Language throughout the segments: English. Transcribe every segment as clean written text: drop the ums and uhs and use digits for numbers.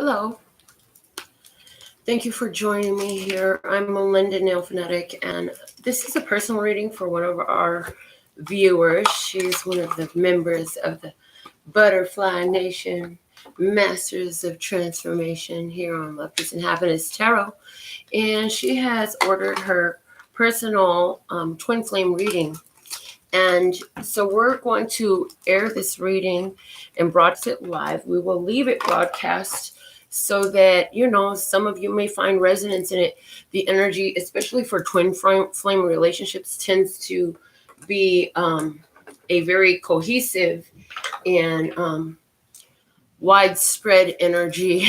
Hello. Thank you for joining me here. I'm Melinda NailFanatic, and this is a personal reading for one of our viewers. She's one of the members of the Butterfly Nation, Masters of Transformation here on Love, Peace, and Happiness Tarot. And she has ordered her personal twin flame reading. And so we're going to air this reading and broadcast it live. We will leave it broadcast so that, some of you may find resonance in it. The energy, especially for twin flame relationships, tends to be a very cohesive and widespread energy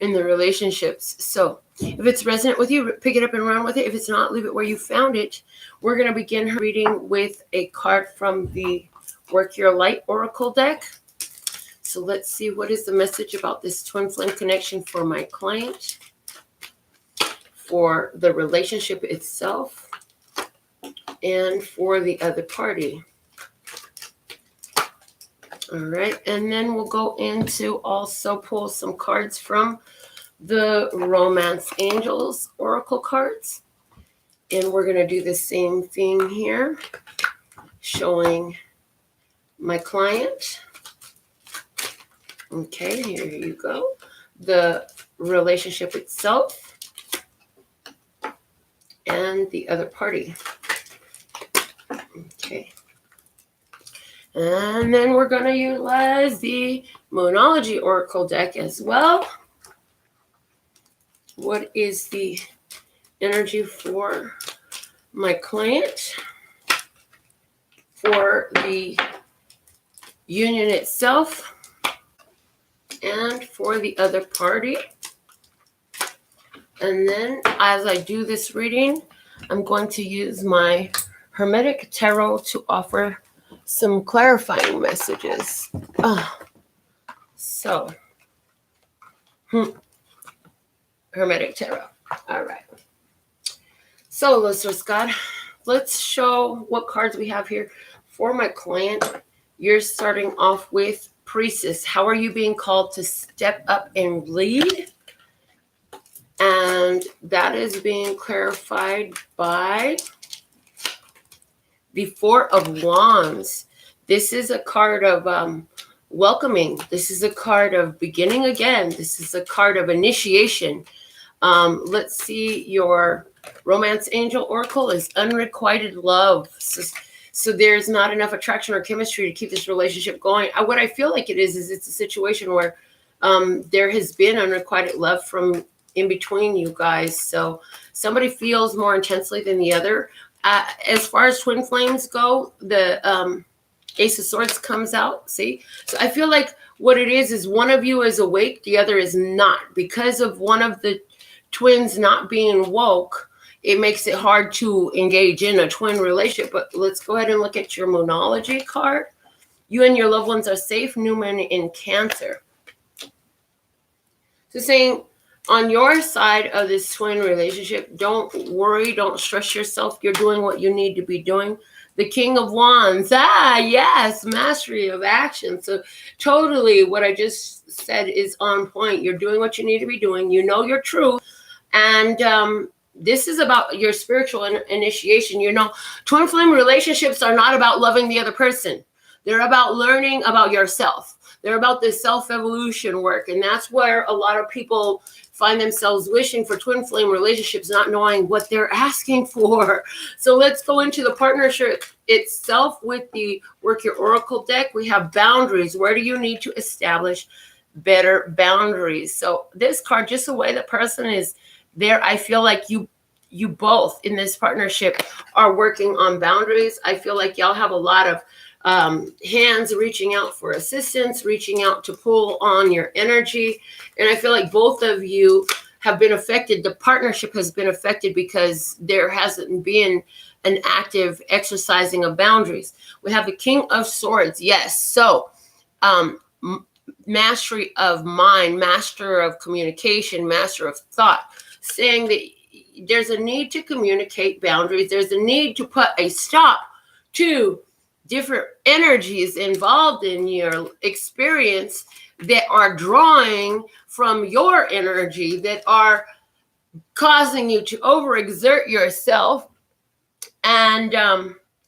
in the relationships. So if it's resonant with you, pick it up and run with it. If it's not, leave it where you found it. We're going to begin her reading with a card from the Work Your Light Oracle deck. So let's see, what is the message about this twin flame connection for my client, for the relationship itself, and for the other party. All right, and then we'll go into also pull some cards from the Romance Angels Oracle cards. And we're going to do the same thing here, showing my client. Okay, here you go. The relationship itself and the other party. Okay. And then we're going to utilize the Moonology Oracle deck as well. What is the energy for my client, for the union itself, and for the other party? And then as I do this reading, I'm going to use my Hermetic Tarot to offer some clarifying messages. Hermetic Tarot. All right. So, listeners, God, let's show what cards we have here for my client. You're starting off with Priestess. How are you being called to step up and lead? And that is being clarified by the Four of Wands. This is a card of welcoming. This is a card of beginning again. This is a card of initiation. Let's see, your Romance Angel Oracle is unrequited love. So there's not enough attraction or chemistry to keep this relationship going. What I feel like it is it's a situation where there has been unrequited love from in between you guys. So somebody feels more intensely than the other. As far as twin flames go, the Ace of Swords comes out. See? So I feel like what it is one of you is awake, the other is not. Because of one of the twins not being woke, it makes it hard to engage in a twin relationship. But let's go ahead and look at your Moonology card. You and your loved ones are safe. New Moon in Cancer. So saying on your side of this twin relationship, don't worry, don't stress yourself. You're doing what you need to be doing. The King of Wands. Yes, mastery of action. So totally what I just said is on point. You're doing what you need to be doing. You know your truth. And this is about your spiritual initiation. Twin flame relationships are not about loving the other person. They're about learning about yourself. They're about this self-evolution work. And that's where a lot of people find themselves wishing for twin flame relationships, not knowing what they're asking for. So let's go into the partnership itself with the Work Your Oracle deck. We have boundaries. Where do you need to establish better boundaries? So this card, just the way the person is there, I feel like you both in this partnership are working on boundaries. I feel like y'all have a lot of hands reaching out for assistance, reaching out to pull on your energy. And I feel like both of you have been affected. The partnership has been affected because there hasn't been an active exercising of boundaries. We have the King of Swords. Yes. So mastery of mind, master of communication, master of thought, saying that there's a need to communicate boundaries. There's a need to put a stop to different energies involved in your experience that are drawing from your energy, that are causing you to overexert yourself. And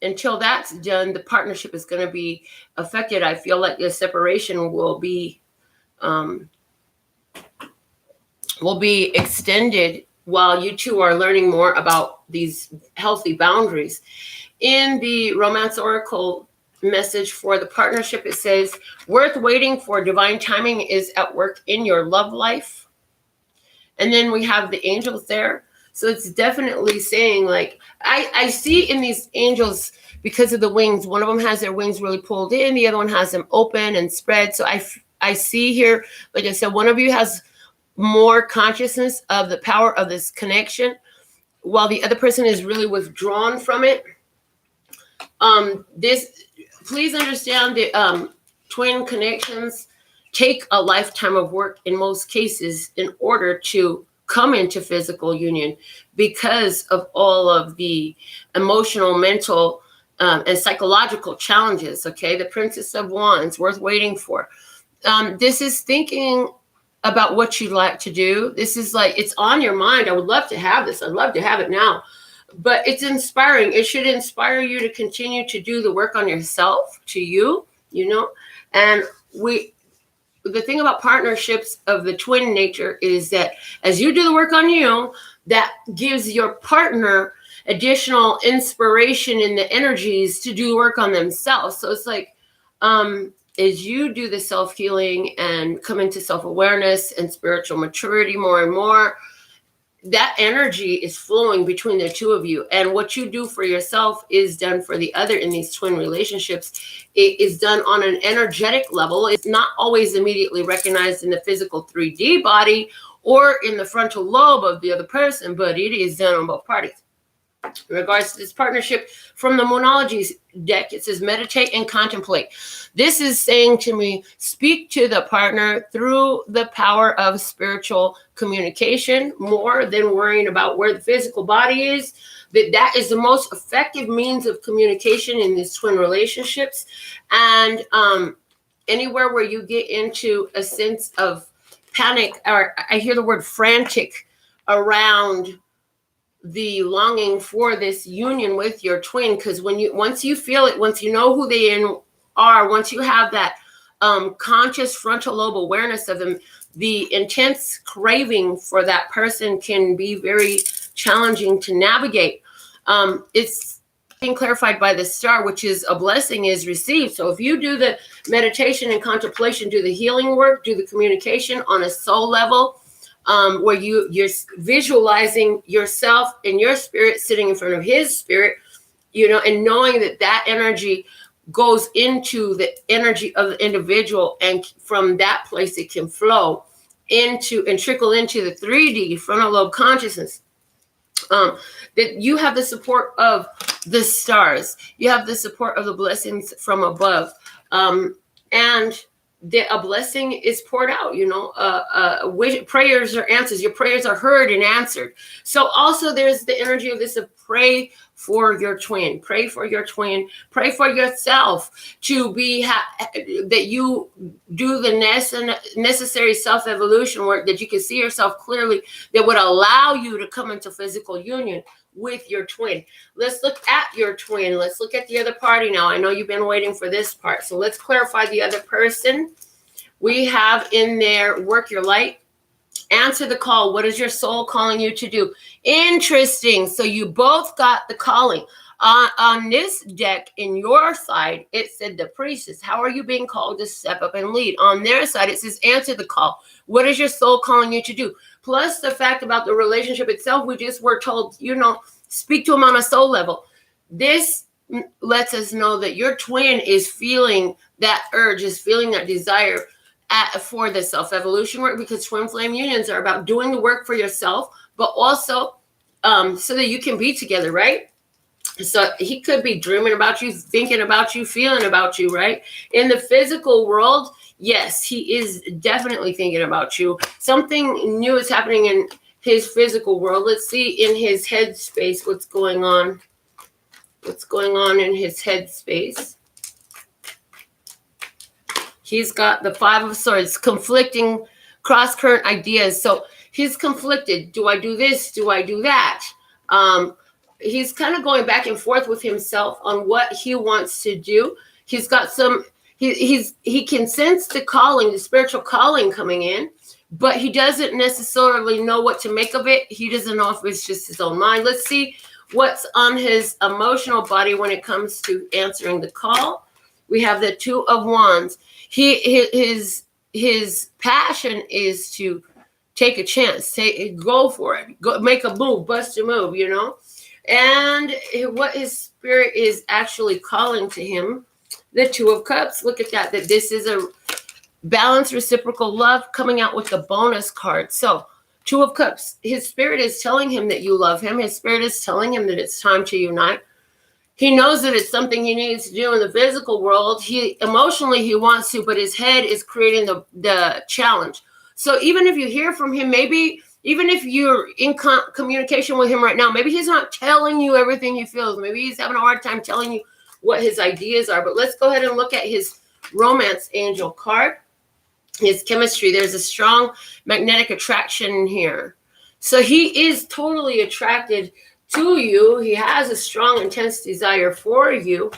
until that's done, the partnership is going to be affected. I feel like the separation will be extended while you two are learning more about these healthy boundaries. In the Romance Oracle message for the partnership, it says, worth waiting for, divine timing is at work in your love life. And then we have the angels there. So it's definitely saying, like, I see in these angels, because of the wings, one of them has their wings really pulled in, the other one has them open and spread. So I see here, like I said, one of you has more consciousness of the power of this connection, while the other person is really withdrawn from it. Please understand that twin connections take a lifetime of work in most cases in order to come into physical union, because of all of the emotional, mental, and psychological challenges. Okay, the Princess of Wands, worth waiting for. This is thinking about what you'd like to do. This is like, it's on your mind. I would love to have this. I'd love to have it now. But it's inspiring. It should inspire you to continue to do the work on yourself, to you, you know. And the thing about partnerships of the twin nature is that as you do the work on you, that gives your partner additional inspiration in the energies to do work on themselves. So it's like, as you do the self-healing and come into self-awareness and spiritual maturity more and more, that energy is flowing between the two of you. And what you do for yourself is done for the other in these twin relationships. It is done on an energetic level. It's not always immediately recognized in the physical 3D body or in the frontal lobe of the other person, but it is done on both parties. In regards to this partnership, from the Moonology deck, it says meditate and contemplate. This is saying to me, speak to the partner through the power of spiritual communication more than worrying about where the physical body is. That is the most effective means of communication in these twin relationships. And anywhere where you get into a sense of panic, or I hear the word frantic around the longing for this union with your twin, because once you feel it, once you know who they are, once you have that conscious frontal lobe awareness of them, the intense craving for that person can be very challenging to navigate. It's being clarified by the star, which is a blessing is received. So if you do the meditation and contemplation, do the healing work, do the communication on a soul level, where you're visualizing yourself and your spirit sitting in front of his spirit, you know, and knowing that energy goes into the energy of the individual, and from that place it can flow into and trickle into the 3D frontal lobe consciousness. That you have the support of the stars, you have the support of the blessings from above, and a blessing is poured out, you know, prayers are answers. Your prayers are heard and answered. So also there's the energy of this, of pray for your twin, pray for your twin, pray for yourself to be, that you do the necessary self-evolution work, that you can see yourself clearly, that would allow you to come into physical union with your twin. Let's look at your twin. Let's look at the other party now. I know you've been waiting for this part. So let's clarify the other person. We have in there, work your light, answer the call. What is your soul calling you to do? Interesting. So you both got the calling. On this deck, in your side, it said the priestess. How are you being called to step up and lead? On their side, it says answer the call. What is your soul calling you to do? Plus the fact about the relationship itself, we just were told, you know, speak to him on a soul level. This lets us know that your twin is feeling that urge, is feeling that desire for the self-evolution work, because twin flame unions are about doing the work for yourself, but also so that you can be together, right? So he could be dreaming about you, thinking about you, feeling about you, right? In the physical world, yes, he is definitely thinking about you. Something new is happening in his physical world. Let's see in his headspace what's going on. What's going on in his headspace. He's got the Five of Swords, conflicting cross-current ideas. So he's conflicted. Do I do this? Do I do that? He's kind of going back and forth with himself on what he wants to do. He's got some, he can sense the calling, the spiritual calling coming in, but he doesn't necessarily know what to make of it. He doesn't know if it's just his own mind. Let's see what's on his emotional body when it comes to answering the call. We have the Two of Wands. His passion is to take a chance, go for it, go make a move, bust a move, you know. And what his spirit is actually calling to him, the Two of Cups. Look at that, that this is a balanced reciprocal love coming out with the bonus card. So Two of Cups, his spirit is telling him that you love him. His spirit is telling him that it's time to unite. He knows that it's something he needs to do in the physical world. Emotionally, he wants to, but his head is creating the challenge. So even if you hear from him, maybe even if you're in communication with him right now, maybe he's not telling you everything he feels. Maybe he's having a hard time telling you what his ideas are. But let's go ahead and look at his romance angel card, his chemistry. There's a strong magnetic attraction here. So he is totally attracted to you. He has a strong, intense desire for you.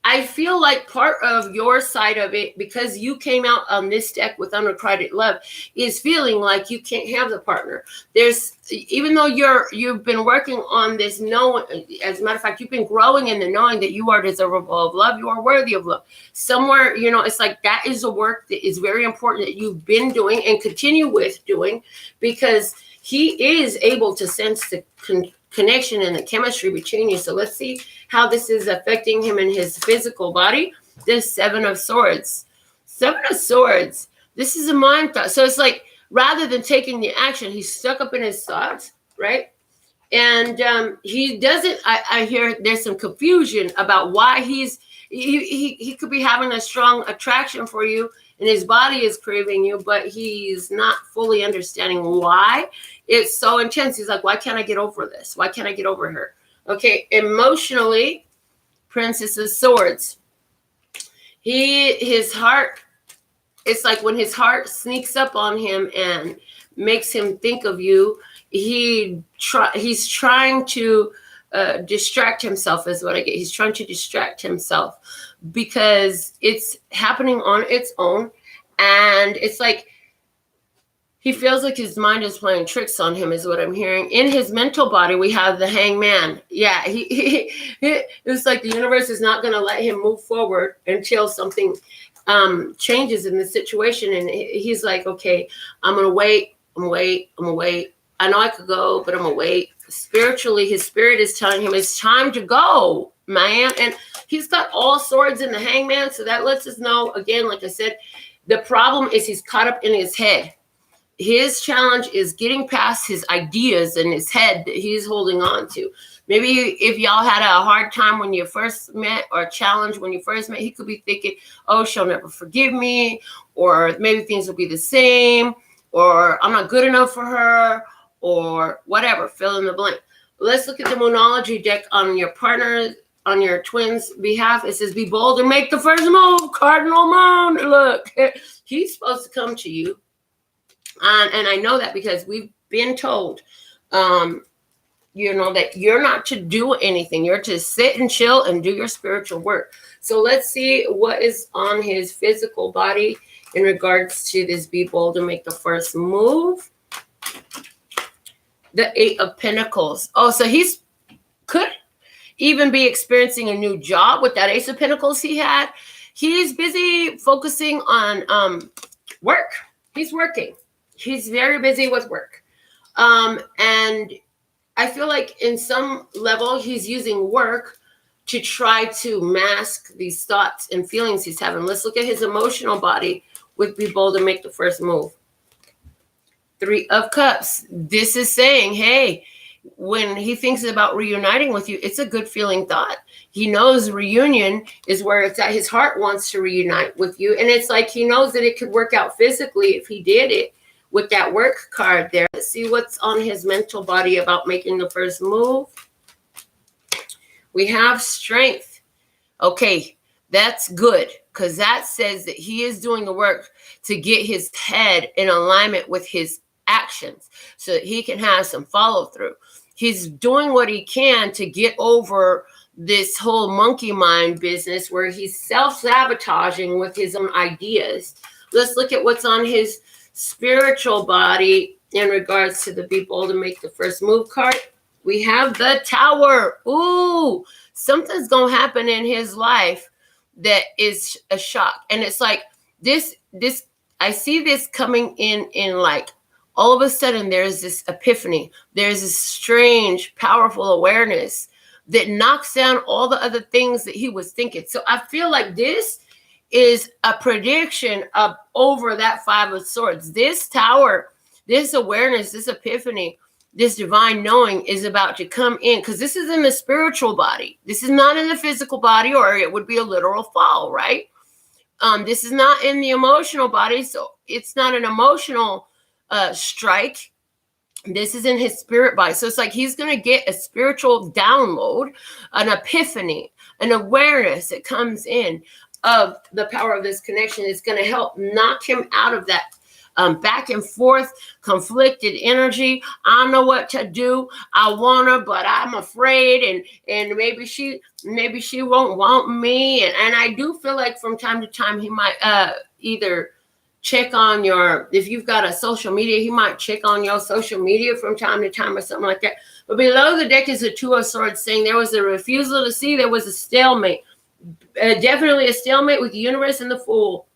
I feel like part of your side of it, because you came out on this deck with unrequited love, is feeling like you can't have the partner. There's, even though you've been working on this knowing, as a matter of fact, you've been growing in the knowing that you are deservable of love, you are worthy of love. Somewhere, you know, it's like that is a work that is very important that you've been doing and continue with doing, because he is able to sense the connection and the chemistry between you. So let's see how this is affecting him in his physical body. This Seven of Swords. Seven of Swords. This is a mind thought. So it's like, rather than taking the action, he's stuck up in his thoughts, right? And he doesn't, I hear there's some confusion about why he could be having a strong attraction for you, and his body is craving you, but he's not fully understanding why it's so intense. He's like, why can't I get over this? Why can't I get over her? Okay, emotionally, Princess of Swords. His heart, it's like when his heart sneaks up on him and makes him think of you, he's trying to distract himself, is what I get. He's trying to distract himself because it's happening on its own. And it's like he feels like his mind is playing tricks on him, is what I'm hearing. In his mental body, we have the Hangman. Yeah, it's like the universe is not going to let him move forward until something changes in the situation. And he's like, okay, I'm going to wait. I'm going to wait. I know I could go, but I'm going to wait. Spiritually, his spirit is telling him it's time to go, man. And he's got all swords in the Hangman. So that lets us know, again, like I said, the problem is he's caught up in his head. His challenge is getting past his ideas in his head that he's holding on to. Maybe if y'all had a hard time when you first met, or a challenge when you first met, he could be thinking, oh, she'll never forgive me, or maybe things will be the same, or I'm not good enough for her, or whatever, fill in the blank. Let's look at the Moonology deck on your partner, on your twins' behalf. It says, be bold and make the first move, Cardinal Moon. Look, he's supposed to come to you. And I know that because we've been told, you know, that you're not to do anything. You're to sit and chill and do your spiritual work. So let's see what is on his physical body in regards to this be bold and make the first move. The Eight of Pentacles. Oh, so he's could even be experiencing a new job with that Ace of Pentacles he had. He's busy focusing on work. He's working. He's very busy with work. And I feel like in some level, he's using work to try to mask these thoughts and feelings he's having. Let's look at his emotional body with be bold and make the first move. Three of Cups. This is saying, hey, when he thinks about reuniting with you, it's a good feeling thought. He knows reunion is where it's at. His heart wants to reunite with you. And it's like he knows that it could work out physically if he did it with that work card there. Let's see what's on his mental body about making the first move. We have Strength. Okay, That's good, because that says that he is doing the work to get his head in alignment with his actions so that he can have some follow through. He's doing what he can to get over this whole monkey mind business where he's self-sabotaging with his own ideas. Let's look at what's on his spiritual body in regards to the Be Bold to Make the First Move card. We have the Tower. Ooh, something's going to happen in his life that is a shock. And it's like this, I see this coming in like all of a sudden there's this epiphany. There's this strange, powerful awareness that knocks down all the other things that he was thinking. So I feel like this is a prediction of over that Five of Swords. This Tower, this awareness, this epiphany, this divine knowing is about to come in, because this is in the spiritual body. This is not in the physical body, or it would be a literal fall, right? This is not in the emotional body, so it's not an emotional strike. This is in his spirit body. So it's like he's going to get a spiritual download, an epiphany, an awareness that comes in of the power of this connection. It's going to help knock him out of that back and forth, conflicted energy. I don't know what to do. I want her, but I'm afraid, and maybe she won't want me. And I do feel like from time to time he might either check on if you've got a social media, he might check on your social media from time to time or something like that. But below the deck is a Two of Swords saying there was a refusal to see, there was a stalemate. Definitely a stalemate with the universe and the Fool,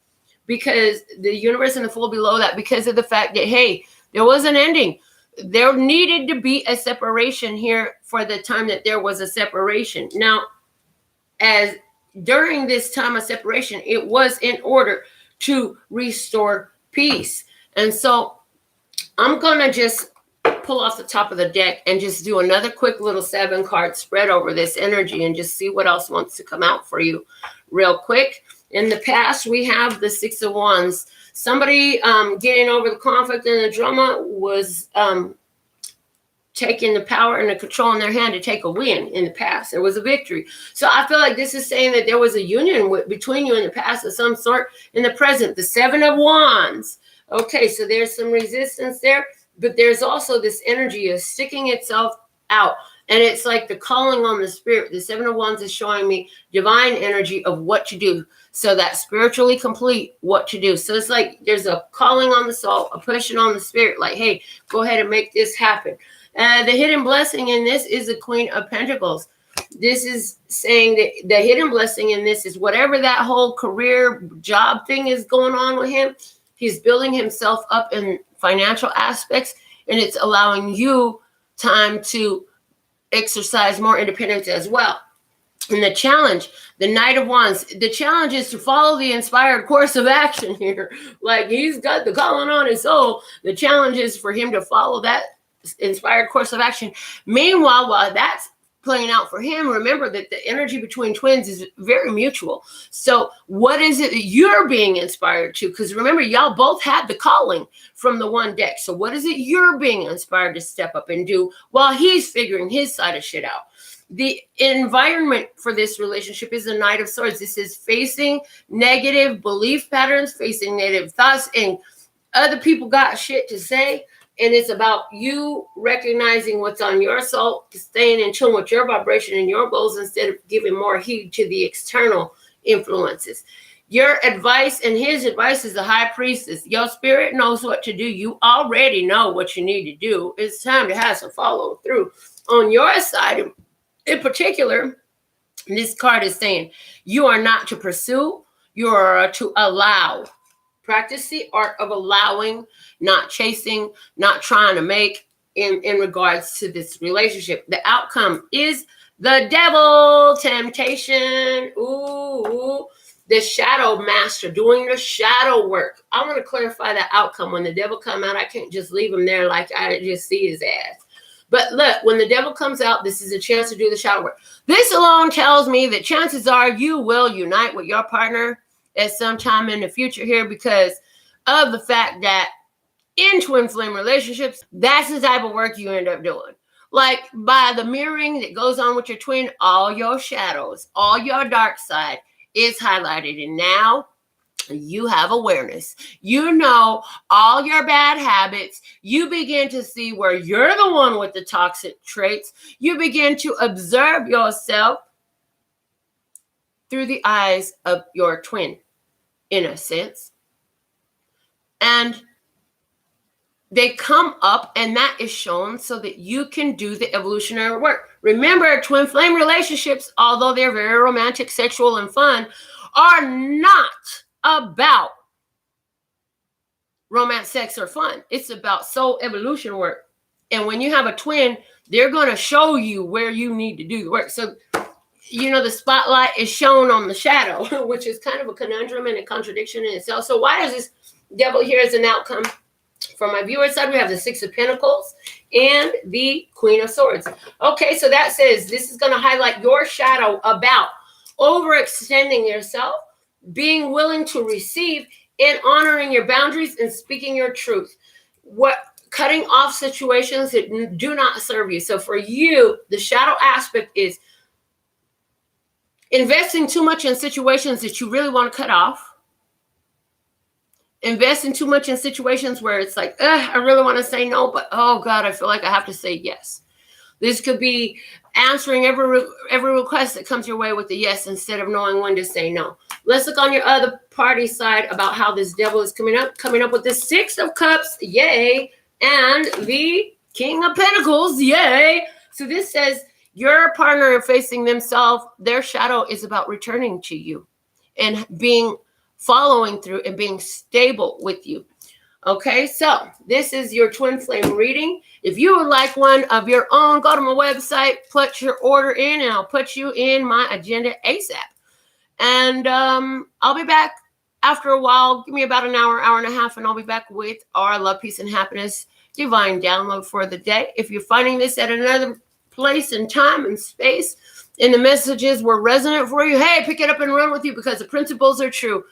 because the universe and the Fool below that, because of the fact that, hey, there was an ending. There needed to be a separation here for the time that there was a separation. Now, as during this time of separation, it was in order to restore peace. And so I'm going to just pull off the top of the deck and just do another quick little 7-card spread over this energy and just see what else wants to come out for you real quick. In the past, we have the Six of Wands. Somebody getting over the conflict and the drama was taking the power and the control in their hand to take a win in the past. There was a victory. So I feel like this is saying that there was a union between you in the past of some sort. In the present, the Seven of Wands. Okay, so there's some resistance there, but there's also this energy of sticking itself out. And it's like the calling on the spirit. The Seven of Wands is showing me divine energy of what to do. So that spiritually complete what to do. So it's like there's a calling on the soul, a pushing on the spirit. Like, hey, go ahead and make this happen. The hidden blessing in this is the Queen of Pentacles. This is saying that the hidden blessing in this is whatever that whole career job thing is going on with him. He's building himself up in financial aspects, and it's allowing you time to exercise more independence as well. And the challenge, the Knight of Wands, the challenge is to follow the inspired course of action here. Like, he's got the calling on his soul. The challenge is for him to follow that inspired course of action. Meanwhile, while that's playing out for him, remember that the energy between twins is very mutual. So what is it that you're being inspired to? Because remember, y'all both had the calling from the one deck. So what is it you're being inspired to step up and do while he's figuring his side of shit out? The environment for this relationship is the Knight of Swords. This is facing negative belief patterns, facing negative thoughts, and other people got shit to say. And it's about you recognizing what's on your soul, staying in tune with your vibration and your goals instead of giving more heed to the external influences. Your advice and his advice is the High Priestess. Your spirit knows what to do. You already know what you need to do. It's time to have some follow through. On your side, in particular, this card is saying you are not to pursue, you are to allow. Practice the art of allowing, not chasing, not trying to make in regards to this relationship. The outcome is the Devil, temptation. Ooh, the shadow master, doing the shadow work. I want to clarify that outcome. When the devil come out, I can't just leave him there like I just see his ass. But look, when the devil comes out, this is a chance to do the shadow work. This alone tells me that chances are you will unite with your partner at some time in the future here, because of the fact that in twin flame relationships, that's the type of work you end up doing. Like, by the mirroring that goes on with your twin, all your shadows, all your dark side is highlighted. And now you have awareness. You know all your bad habits. You begin to see where you're the one with the toxic traits. You begin to observe yourself through the eyes of your twin, in a sense. And they come up, and that is shown so that you can do the evolutionary work. Remember, twin flame relationships, although they're very romantic, sexual, and fun, are not about romance, sex, or fun. It's about soul evolution work. And when you have a twin, they're going to show you where you need to do the work. So, you know, the spotlight is shown on the shadow, which is kind of a conundrum and a contradiction in itself. So why is this devil here as an outcome? From my viewer side, we have the Six of Pentacles and the Queen of Swords. Okay, so that says this is going to highlight your shadow about overextending yourself, being willing to receive, and honoring your boundaries and speaking your truth. Cutting off situations that do not serve you. So for you, the shadow aspect is investing too much in situations that you really want to cut off. Investing too much in situations where it's like, I really want to say no, but oh God, I feel like I have to say yes. This could be answering every request that comes your way with a yes instead of knowing when to say no. Let's look on your other party side about how this devil is coming up with the Six of Cups, yay, and the King of Pentacles, yay. So this says your partner facing themselves, their shadow is about returning to you and following through and being stable with you. Okay, so this is your twin flame reading. If you would like one of your own, go to my website, put your order in, and I'll put you in my agenda ASAP. And I'll be back after a while. Give me about an hour, hour and a half, and I'll be back with our Love, Peace, and Happiness divine download for the day. If you're finding this at another place and time and space, and the messages were resonant for you, hey, pick it up and run with you, because the principles are true.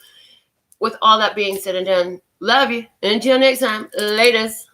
With all that being said and done, love you. Until next time, latest.